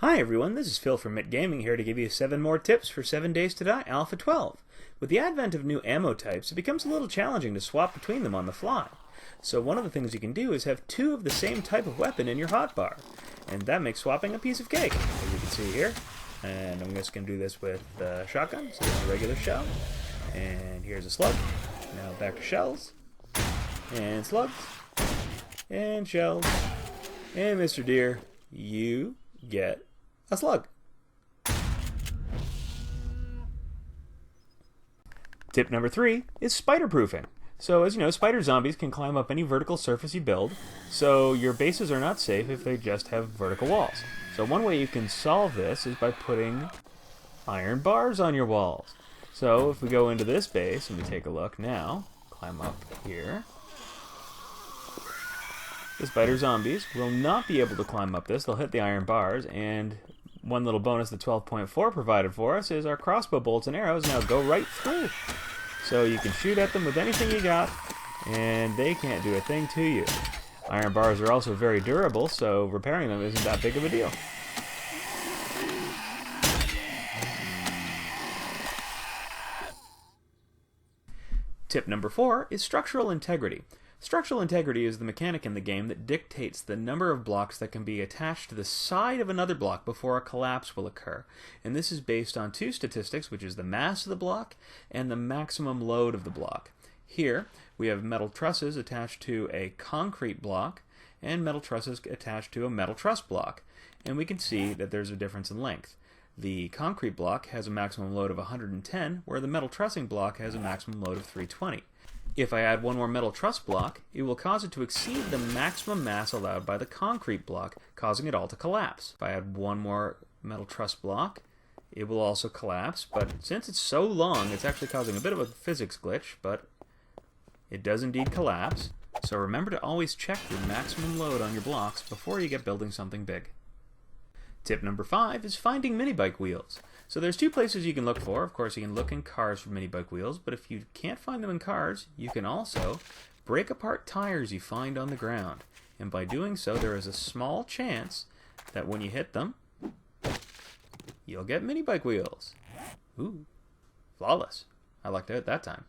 Hi everyone, this is Phil from Mitt Gaming here to give you 7 more tips for 7 Days to Die Alpha 12. With the advent of new ammo types, it becomes a little challenging to swap between them on the fly. So one of the things you can do is have 2 of the same type of weapon in your hotbar. And that makes swapping a piece of cake, as you can see here. And I'm just going to do this with shotgun, so there's a regular shell. And here's a slug. Now back to shells. And slugs. And shells. And Mr. Deer, you get a slug. Tip number 3 is spiderproofing. So as you know, spider zombies can climb up any vertical surface you build, so your bases are not safe if they just have vertical walls. So one way you can solve this is by putting iron bars on your walls. So if we go into this base and we take a look now, climb up here, the spider zombies will not be able to climb up this. They'll hit the iron bars, and one little bonus the 12.4 provided for us is our crossbow bolts and arrows now go right through. So you can shoot at them with anything you got, and they can't do a thing to you. Iron bars are also very durable, so repairing them isn't that big of a deal. Tip number 4 is structural integrity. Structural integrity is the mechanic in the game that dictates the number of blocks that can be attached to the side of another block before a collapse will occur. And this is based on 2 statistics, which is the mass of the block and the maximum load of the block. Here, we have metal trusses attached to a concrete block and metal trusses attached to a metal truss block. And we can see that there's a difference in length. The concrete block has a maximum load of 110, where the metal trussing block has a maximum load of 320. If I add one more metal truss block, it will cause it to exceed the maximum mass allowed by the concrete block, causing it all to collapse. If I add one more metal truss block, it will also collapse, but since it's so long, it's actually causing a bit of a physics glitch, but it does indeed collapse. So remember to always check your maximum load on your blocks before you get building something big. Tip number 5 is finding minibike wheels. So there's 2 places you can look for. Of course, you can look in cars for minibike wheels, but if you can't find them in cars, you can also break apart tires you find on the ground. And by doing so, there is a small chance that when you hit them, you'll get minibike wheels. Ooh, flawless. I liked it that time.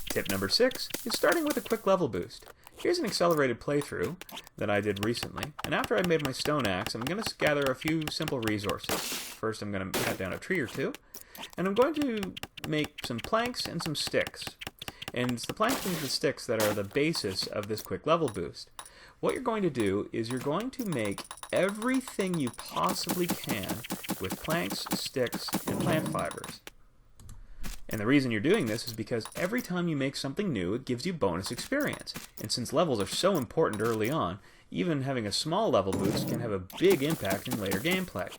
Tip number 6 is starting with a quick level boost. Here's an accelerated playthrough that I did recently, and after I made my stone axe, I'm going to gather a few simple resources. First, I'm going to cut down a tree or 2, and I'm going to make some planks and some sticks. And it's the planks and the sticks that are the basis of this quick level boost. What you're going to do is you're going to make everything you possibly can with planks, sticks, and plant fibers. And the reason you're doing this is because every time you make something new, it gives you bonus experience. And since levels are so important early on, even having a small level boost can have a big impact in later gameplay.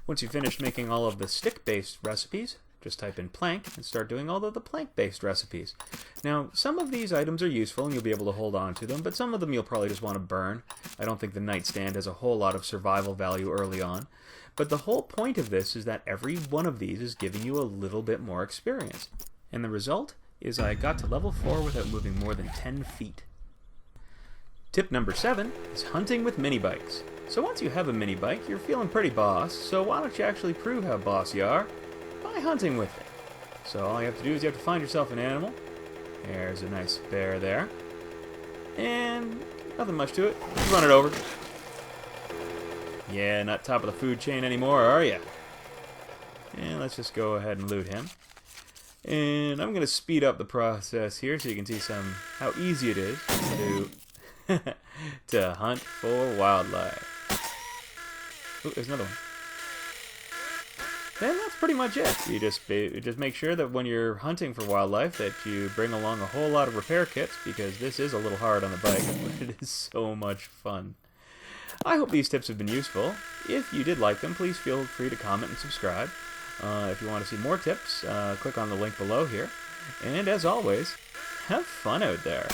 Once you've finished making all of the stick-based recipes, just type in plank and start doing all of the plank-based recipes. Now, some of these items are useful and you'll be able to hold on to them, but some of them you'll probably just want to burn. I don't think the nightstand has a whole lot of survival value early on. But the whole point of this is that every one of these is giving you a little bit more experience. And the result is I got to level 4 without moving more than 10 feet. Tip number 7 is hunting with minibikes. So once you have a minibike, you're feeling pretty boss, so why don't you actually prove how boss you are by hunting with it? So all you have to do is you have to find yourself an animal. There's a nice bear there. And nothing much to it. Just run it over. Yeah, not top of the food chain anymore, are ya? And let's just go ahead and loot him. And I'm going to speed up the process here so you can see how easy it is to to hunt for wildlife. Ooh, there's another one. Then that's pretty much it. You just make sure that when you're hunting for wildlife that you bring along a whole lot of repair kits, because this is a little hard on the bike, but it is so much fun. I hope these tips have been useful. If you did like them, please feel free to comment and subscribe. If you want to see more tips, click on the link below here. And as always, have fun out there.